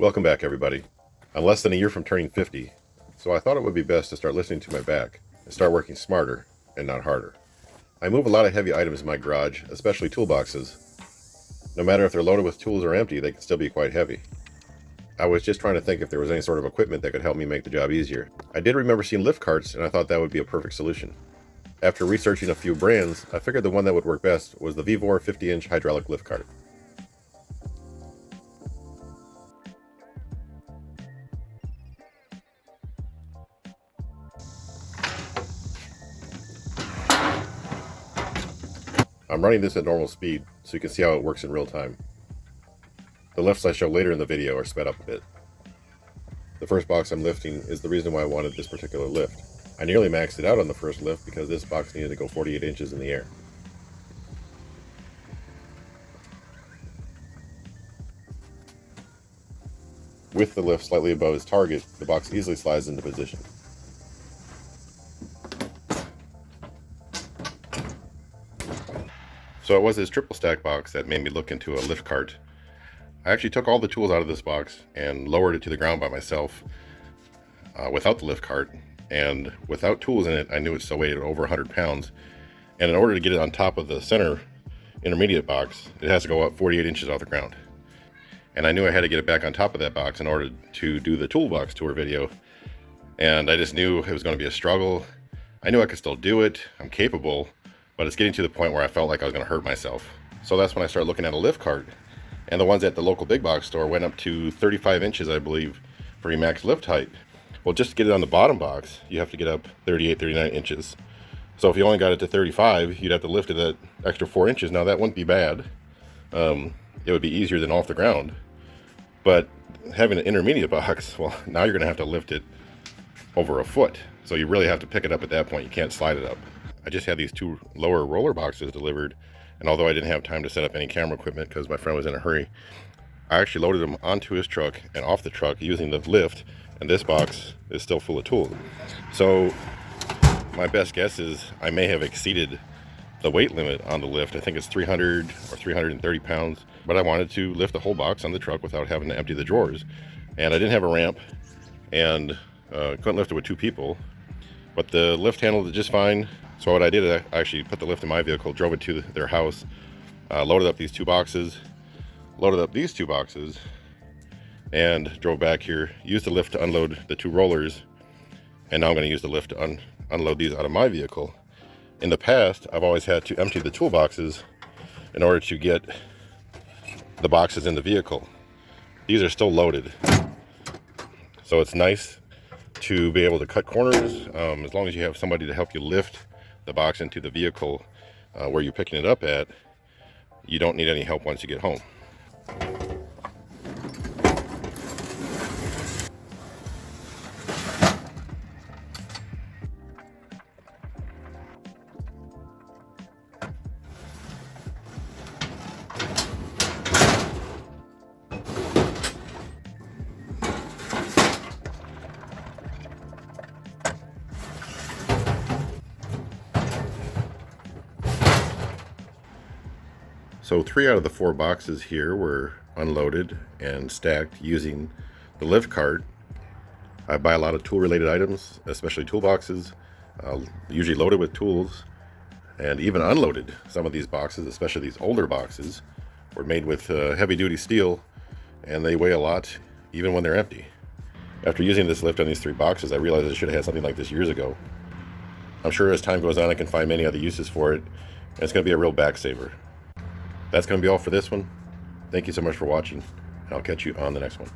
Welcome back, everybody. I'm less than a year from turning 50, so I thought it would be best to start listening to my back and start working smarter and not harder. I move a lot of heavy items in my garage, especially toolboxes. No matter if they're loaded with tools or empty, they can still be quite heavy. I was just trying to think if there was any sort of equipment that could help me make the job easier. I did remember seeing lift carts, and I thought that would be a perfect solution. After researching a few brands, I figured the one that would work best was the Vevor 50-inch hydraulic lift cart. I'm running this at normal speed so you can see how it works in real time. The lifts I show later in the video are sped up a bit. The first box I'm lifting is the reason why I wanted this particular lift. I nearly maxed it out on the first lift because this box needed to go 48 inches in the air. With the lift slightly above its target, the box easily slides into position. So it was this triple stack box that made me look into a lift cart. I actually took all the tools out of this box and lowered it to the ground by myself without the lift cart. And without tools in it, I knew it still weighed over 100 pounds. And in order to get it on top of the center intermediate box, it has to go up 48 inches off the ground. And I knew I had to get it back on top of that box in order to do the toolbox tour video. And I just knew it was going to be a struggle. I knew I could still do it. I'm capable, but it's getting to the point where I felt like I was going to hurt myself. So that's when I started looking at a lift cart. And the ones at the local big box store went up to 35 inches, I believe, for your max lift height. Well, just to get it on the bottom box, you have to get up 38, 39 inches. So if you only got it to 35, you'd have to lift it that extra 4 inches. Now that wouldn't be bad. It would be easier than off the ground. But having an intermediate box, well, now you're going to have to lift it over a foot. So you really have to pick it up at that point. You can't slide it up. I just had these two lower roller boxes delivered. And although I didn't have time to set up any camera equipment because my friend was in a hurry, I actually loaded them onto his truck and off the truck using the lift. And this box is still full of tools. So my best guess is I may have exceeded the weight limit on the lift. I think it's 300 or 330 pounds, but I wanted to lift the whole box on the truck without having to empty the drawers. And I didn't have a ramp and couldn't lift it with two people, but the lift handled it just fine. So what I did, I actually put the lift in my vehicle, drove it to their house, loaded up these two boxes, loaded up these two boxes, and drove back here, used the lift to unload the two rollers, and now I'm going to use the lift to unload these out of my vehicle. In the past, I've always had to empty the toolboxes in order to get the boxes in the vehicle. These are still loaded, so it's nice to be able to cut corners as long as you have somebody to help you lift the box into the vehicle where you're picking it up at. You don't need any help once you get home. So 3 out of the 4 boxes here were unloaded and stacked using the lift cart. I buy a lot of tool related items, especially toolboxes, usually loaded with tools, and even unloaded. Some of these boxes, especially these older boxes, were made with heavy duty steel, and they weigh a lot even when they're empty. After using this lift on these 3 boxes, I realized I should have had something like this years ago. I'm sure as time goes on I can find many other uses for it, and it's going to be a real back saver. That's going to be all for this one. Thank you so much for watching, and I'll catch you on the next one.